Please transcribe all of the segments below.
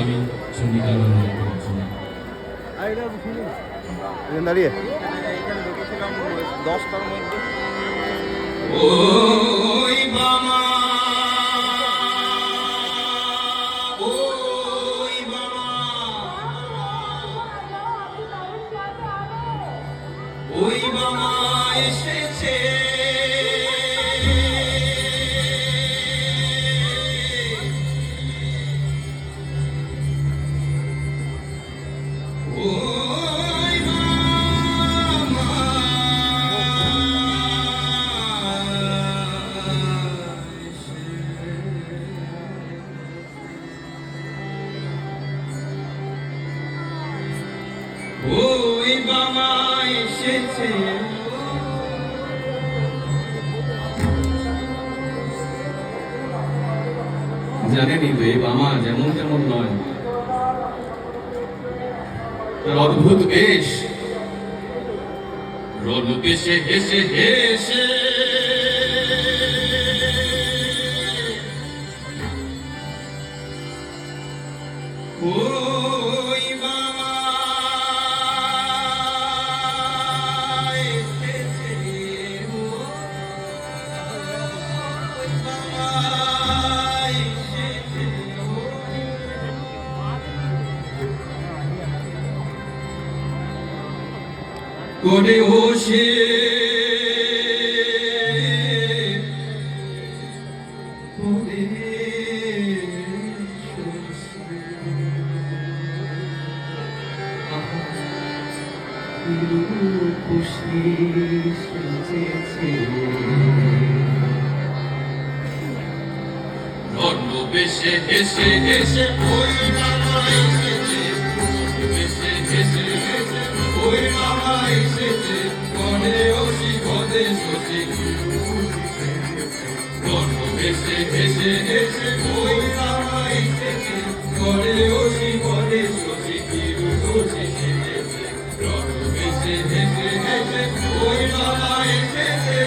স্বামী চন্ডিকানন্দ দাঁড়িয়ে ওই মামা ওই মামা ওই মামা এসেছে ওই মামা এসেছে জানেনই তো এই মামা যেমন তেমন নয়, তার অদ্ভুত বেশ, রণবেশে হেসে হেসে ওই মামা এসেছে, ওই মামা এসেছে, করে বসে রণবেশে হেসে হেসে ওই মামা এসেছে, রণবেশে হেসে হেসে ওই মামা এসেছে, কনে ওসি কনে শশী, রণবেশে হেসে হেসে ওই মামা এসেছে, কনে ওসি কনে শশী, কিরুষি সেজেছে, রণবেশে হেসে হেসে ওই মামা এসেছে।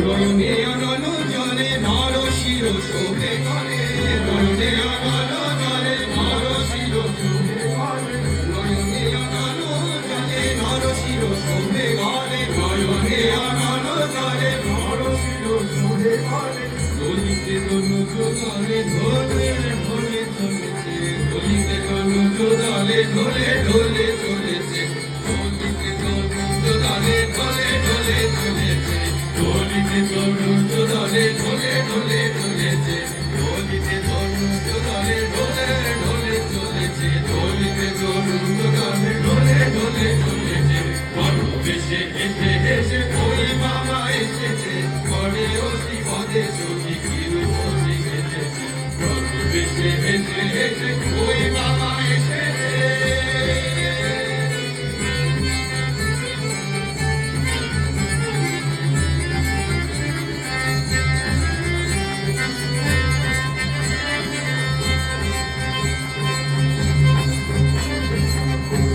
নয়নে অনল জলে নরশির শোভে করে, নয়নে অনল জলে নরশির শোভে করে, নয়নে অনল জলে নরশির শোভে করে, নয়নে অনল জলে নরশির শোভে করে, দলিতে তনুজ দলে ধরে ধরে চলেছে, দলিতে তনুজ দলে ধরে ধরে চলেছে, দলিতে তনুজ দলে ধরে ধরে চলেছে, দলিতে তনুজ দলে ধরে ধরে চলেছে, দলিতে তনুজ দলে ধরে ধরে চলেছে, দলিতে তনুজ দলে ধরে ধরে চলেছে, রণবেশে হেসে হেসে ওই মামা এসেছে, করে ওসি পদে শশী কিরুষি সেজেছে, রণবেশে হেসে হেসে ওই মামা এসেছে।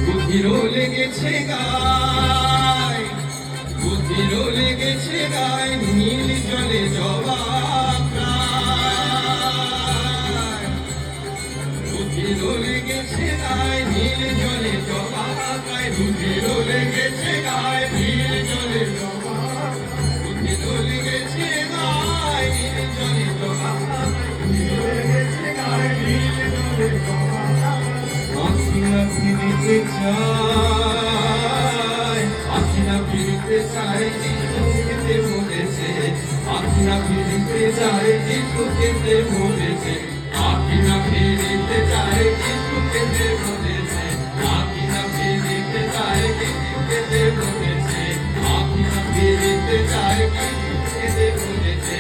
বুদ্ধিরও লেগেছে গায়, বুদ্ধিরও লেগেছে গায়, নীল জলে জবাব প্রায়, বুদ্ধিরও লেগেছে গায়, নীল জলে জবাব প্রায়, বুদ্ধিরও লেগেছে গায়, নীল জলে জবাব, বুদ্ধিরও লেগেছে গায়, নীল জলে জবাব, বুদ্ধিরও লেগেছে গায়, নীল জলে জবাব, আখিরা ফিরিতে চায়, আখিরা ফিরিতে চায়, যিশু খেতে বলেছে, আখিরা ফিরিতে চায়, যিশু খেতে বলেছে, আখিরা ফিরিতে চায়, যিশু খেতে বলেছে, আখিরা ফিরিতে চায়, যিশু খেতে বলেছে, আখিরা ফিরিতে চায়, যিশু খেতে বলেছে,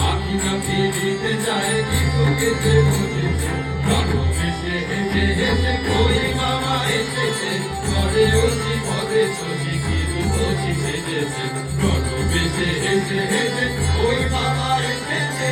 আখিরা ফিরিতে চায়, যিশু খেতে বলেছে, রণবেশে হেসে হেসে ওই মামা এসেছে, করে ওসি পদে শশী কিরুষি সেজেছে, রণবেশে হেসে হেসে ওই মামা এসেছে।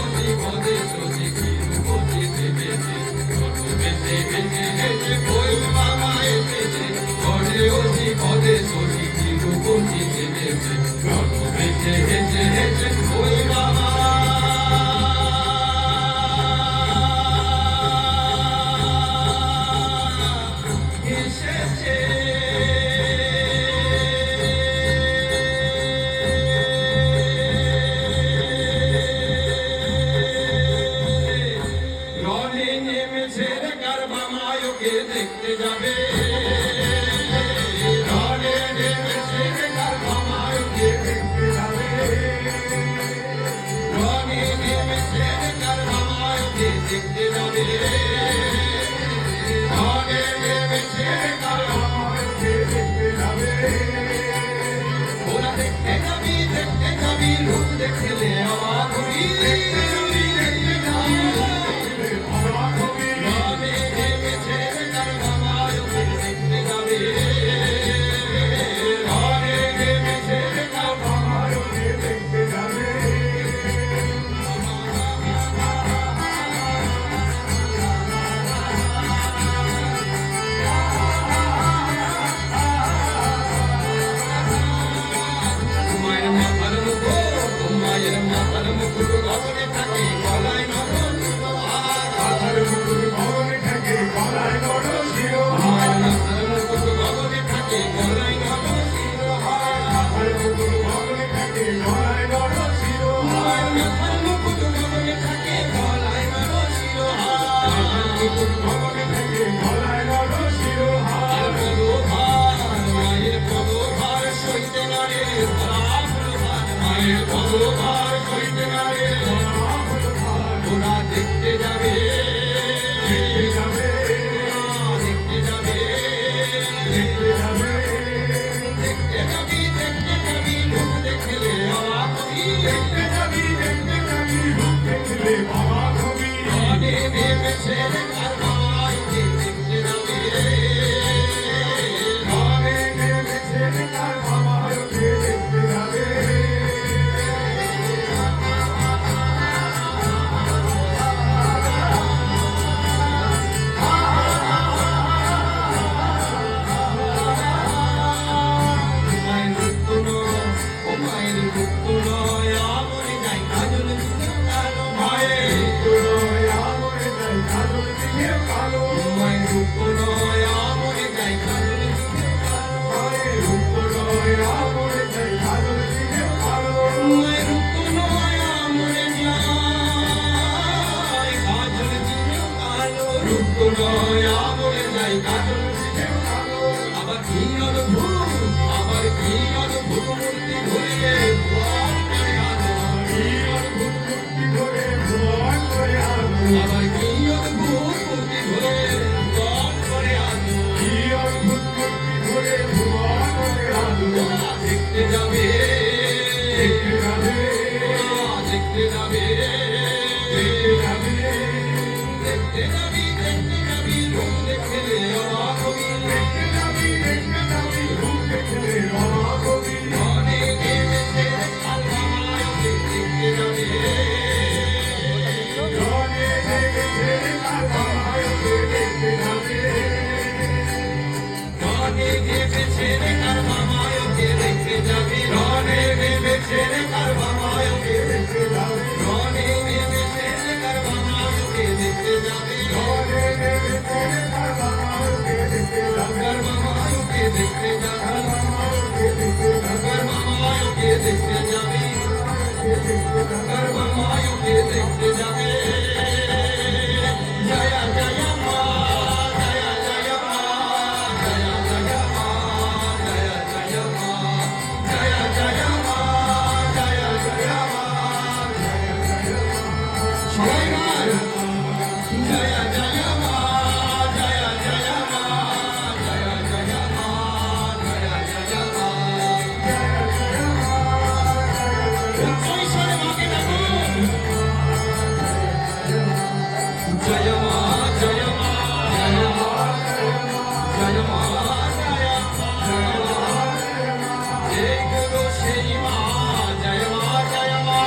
ওজি পদে সজি কি রূপতি দেবেছে কত বেঁচে বেঁচে হেঁটে বই বাবা এসেছে ঘরে ওজি পদে সজি কি রূপতি দেবেছে কত বেঁচে হেঁটে হেঁটে বই বাবা এসেছে রনে নেমেছে রে কারবা মায়কে দেখতে যাবে রনে নেমেছে রে কারবা মায়কে দেখতে যাবে রনে নেমেছে রে কারবা মায়কে দেখতে যাবে রনে নেমেছে রে কারবা মায়কে দেখতে যাবে ওরা দেখতে যাবি রূপ দেখলে অবাক হবি দেখতে যাবি অবাক হবি রনে নেমেছে রে কারবা মায়কে দেখতে যাবে রনে নেমেছে রে কারবা মায়কে দেখতে যাবে মায়ের মাথার মুকুট মায়ের মাথার মুকুট গগনে থাকে গলায় নরম মাথার মুকুট গগনে থাকে গলায় নরম মায়ের মাথার মুকুট গগনে থাকে গলায় নরম মাথার মুকুট গগনে থাকে গলায় নরম মায়ের মাথার মুকুট গগনে থাকে গলায় নরম মাথার মুকুট গগনে থাকে গলায় নরম মায়ের পদভার সইতে নারে মায়ের পদভার সইতে নারে ওরা দেখতে যাবে দেখতে যাবে দেখতে যাবে দেখতে যাবে দেখতে যাবি রূপ দেখলে অবাক হবি দেখতে যাবি রূপ দেখলে অবাক হবি রনে নেমেছে রে কারবা মায়কে দেখতে যাবে রনে নেমেছে রে কারবা মায়কে দেখতে যাবে মায়ের রূপ ও মায়ের রূপ নয় আমরে যাই কাজল দিকে কালো মায়ের রূপ নয় আমরে যাই কাজল দিকে মায়ের রূপ নয় আমরে যাই কাজল দিকে মায়ের রূপ নয় আমরে যাই কাজল দিকে কালো রূপ নয় আমরে যাই কাজল দিকে কালো আবার কি অদ্ভুত মূর্তি ধরিয়ে ভুবন করে আলো কি অদ্ভুত মূর্তি ধরে ভুবন করে আলো আবার কি অদ্ভুত মূর্তি ধরে ভুবন করে আলো কি অদ্ভুত মূর্তি ধরে ভুবন করে আলো দেখতে যাবে দেখতে যাবে দেখতে যাবে দেখতে যাবে দেখতে যাবি রূপ দেখলে অবাক হবি দেখতে যাবি রূপ দেখলে অবাক হবি রনে নেমেছে রে কারবা মায়কে দেখতে যাবে রনে নেমেছে রে কারবা মায়কে দেখতে যাবে রনে নেমেছে রে কারবা মায়কে দেখতে যাবে রনে নেমেছে রে কারবা মায়কে দেখতে যাবে রনে নেমেছে রে কারবা মায়কে দেখতে যাবে রনে নেমেছে রে কারবা মায়কে দেখতে যাবে কারবা মায়কে দেখতে যাবে কারবা মায়কে দেখতে যাবে কারবা মায়কে দেখতে যাবে জয় জয় মা জয় জয় মা জয় জয় মা জয় জয় মা জয় জয় মা জয় জয় মা সবাই গান জয় জয় মা জয় জয় মা জয় জয় মা জয় জয় মা জয় সরে মাকে ডাকো জয় মা জয় মা জয় মা জয় মা জয় মা এই গুরু সেই মা জয় মা জয় মা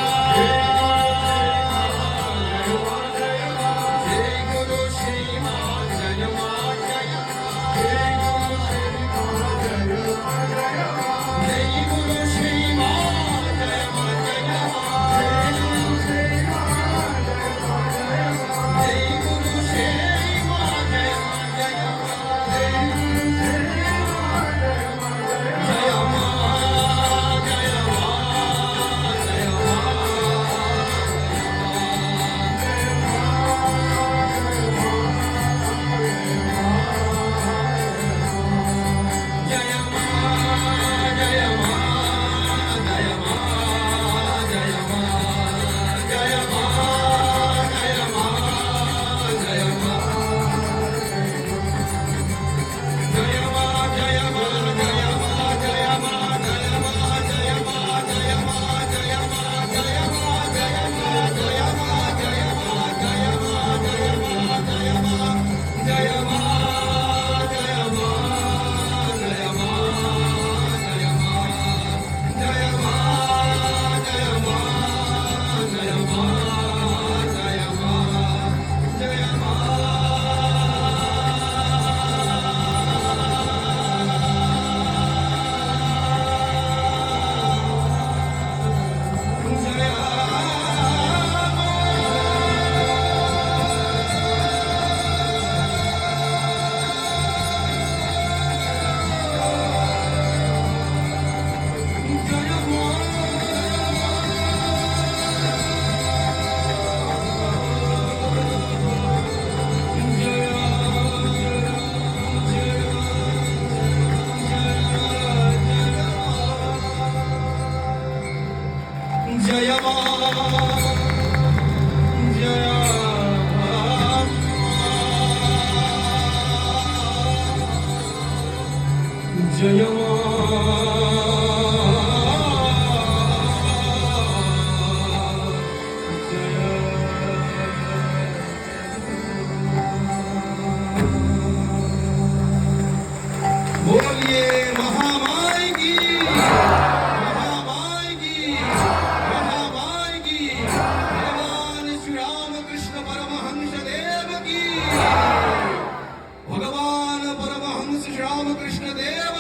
রামকৃষ্ণ দেব